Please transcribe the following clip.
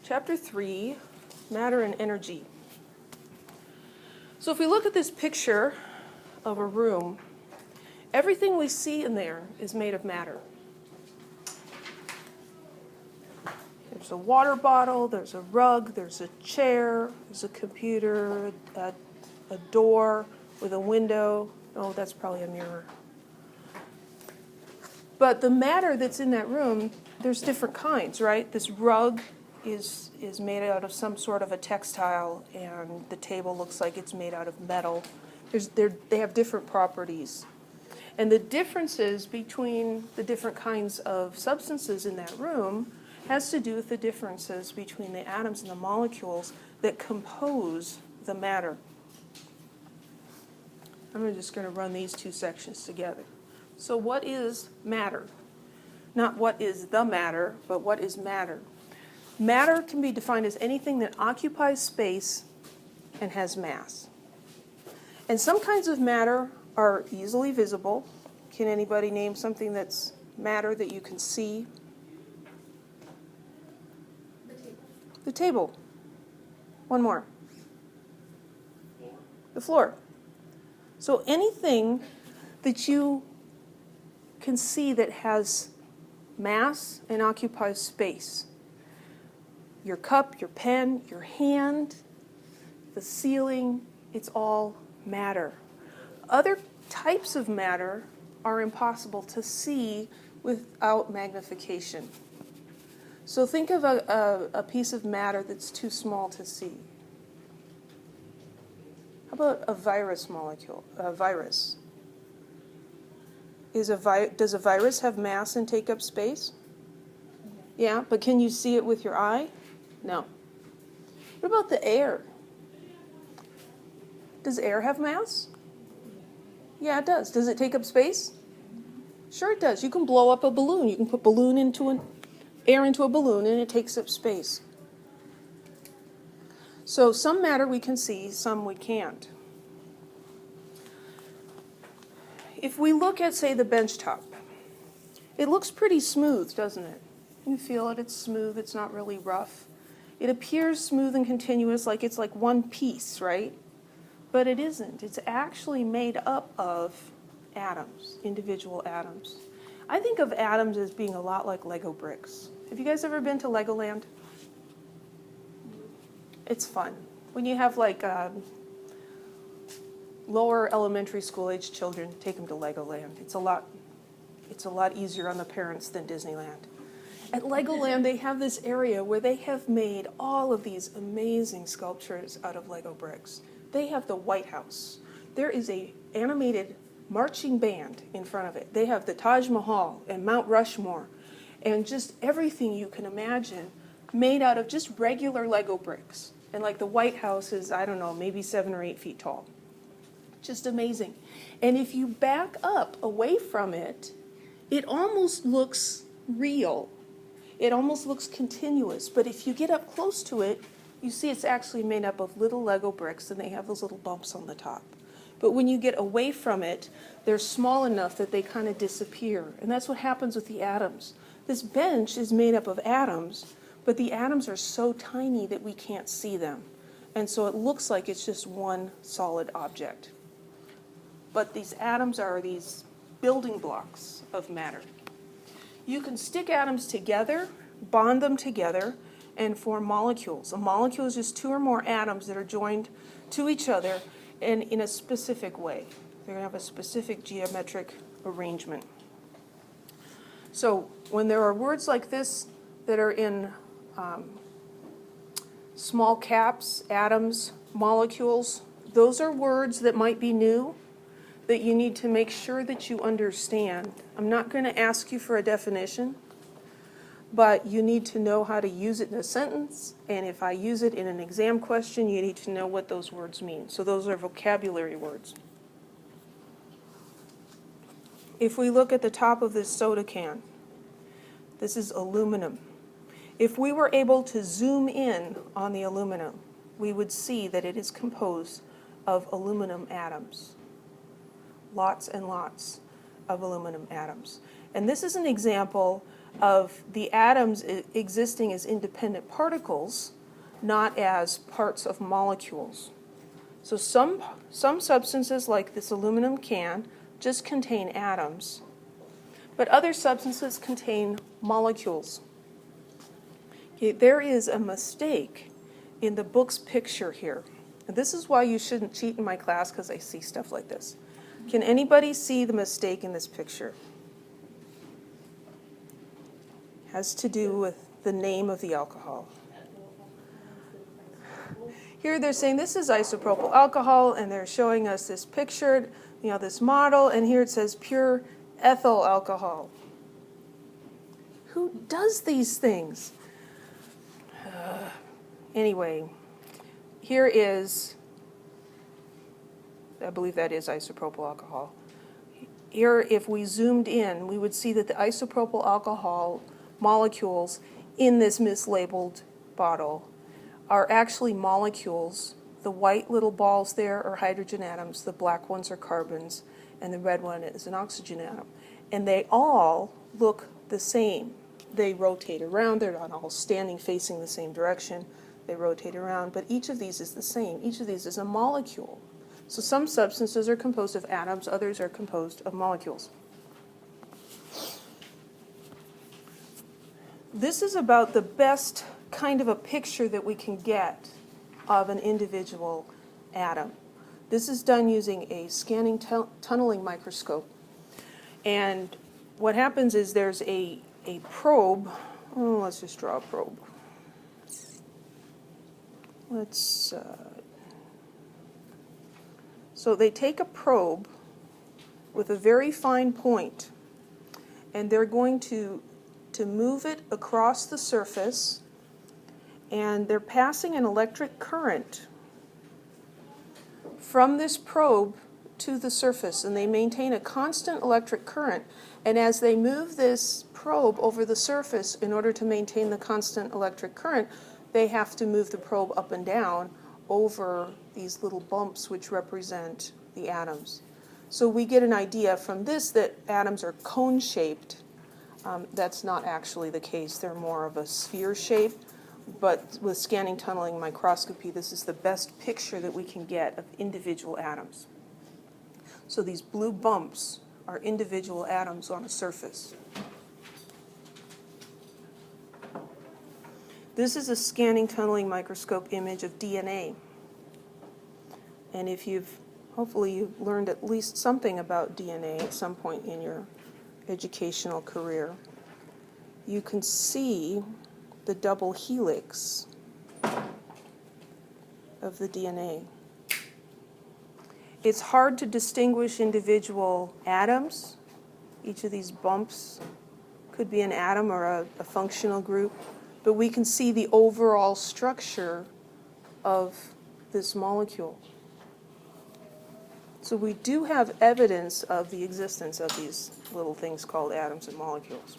Chapter 3, Matter and Energy. So if we look at this picture of a room, everything we see in there is made of matter. There's a water bottle, there's a rug, there's a chair, there's a computer, a door with a window. Oh, that's probably a mirror. But the matter that's in that room, there's different kinds, right? This rug is made out of some sort of a textile, and the table looks like it's made out of metal. They have different properties. And the differences between the different kinds of substances in that room has to do with the differences between the atoms and the molecules that compose the matter. I'm just going to run these two sections together. So what is matter? Not what is the matter, but what is matter? Matter can be defined as anything that occupies space and has mass. And some kinds of matter are easily visible. Can anybody name something that's matter that you can see? The table. One more. The floor. So anything that you can see that has mass and occupies space. Your cup, your pen, your hand, the ceiling, it's all matter. Other types of matter are impossible to see without magnification. So think of a piece of matter that's too small to see. How about a virus molecule, a virus? Does a virus have mass and take up space? Yeah, but can you see it with your eye? No. What about the air? Does air have mass? Yeah, it does. Does it take up space? Sure it does. You can blow up a balloon. You can put air into a balloon and it takes up space. So some matter we can see, some we can't. If we look at, say, the bench top, it looks pretty smooth, doesn't it? You feel it, it's smooth, it's not really rough. It appears smooth and continuous, like it's like one piece, right? But it isn't. It's actually made up of atoms, individual atoms. I think of atoms as being a lot like Lego bricks. Have you guys ever been to Legoland? It's fun. When you have like lower elementary school age children, take them to Legoland. It's a lot easier on the parents than Disneyland. At Legoland, they have this area where they have made all of these amazing sculptures out of Lego bricks. They have the White House. There is an animated marching band in front of it. They have the Taj Mahal and Mount Rushmore and just everything you can imagine made out of just regular Lego bricks. And like the White House is, I don't know, maybe 7 or 8 feet tall. Just amazing. And if you back up away from it, it almost looks real. It almost looks continuous, but if you get up close to it, you see it's actually made up of little Lego bricks, and they have those little bumps on the top. But when you get away from it, they're small enough that they kind of disappear, and that's what happens with the atoms. This bench is made up of atoms, but the atoms are so tiny that we can't see them, and so it looks like it's just one solid object. But these atoms are these building blocks of matter. You can stick atoms together, bond them together, and form molecules. A molecule is just 2 or more atoms that are joined to each other and in a specific way. They're going to have a specific geometric arrangement. So when there are words like this that are in small caps, atoms, molecules, those are words that might be new, that you need to make sure that you understand. I'm not going to ask you for a definition, but you need to know how to use it in a sentence, and if I use it in an exam question, you need to know what those words mean. So those are vocabulary words. If we look at the top of this soda can, this is aluminum. If we were able to zoom in on the aluminum, we would see that it is composed of aluminum atoms. Lots and lots of aluminum atoms. And this is an example of the atoms existing as independent particles, not as parts of molecules. So some substances, like this aluminum can, just contain atoms, but other substances contain molecules. Okay, there is a mistake in the book's picture here. And this is why you shouldn't cheat in my class, because I see stuff like this. Can anybody see the mistake in this picture? It has to do with the name of the alcohol. Here they're saying this is isopropyl alcohol, and they're showing us this picture, this model, and here it says pure ethyl alcohol. Who does these things? Anyway, here is, I believe that is isopropyl alcohol. Here, if we zoomed in, we would see that the isopropyl alcohol molecules in this mislabeled bottle are actually molecules. The white little balls there are hydrogen atoms, the black ones are carbons, and the red one is an oxygen atom. And they all look the same. They rotate around, they're not all standing facing the same direction. They rotate around, but each of these is the same. Each of these is a molecule. So some substances are composed of atoms, others are composed of molecules. This is about the best kind of a picture that we can get of an individual atom. This is done using a scanning tunneling microscope. And what happens is there's a probe. Oh, let's just draw a probe. So they take a probe with a very fine point, and they're going to move it across the surface, and they're passing an electric current from this probe to the surface, and they maintain a constant electric current. And as they move this probe over the surface, in order to maintain the constant electric current, they have to move the probe up and down over these little bumps which represent the atoms. So we get an idea from this that atoms are cone-shaped. That's not actually the case. They're more of a sphere shape. But with scanning tunneling microscopy, this is the best picture that we can get of individual atoms. So these blue bumps are individual atoms on a surface. This is a scanning tunneling microscope image of DNA. And hopefully you've learned at least something about DNA at some point in your educational career. You can see the double helix of the DNA. It's hard to distinguish individual atoms. Each of these bumps could be an atom or a functional group, but we can see the overall structure of this molecule. So we do have evidence of the existence of these little things called atoms and molecules.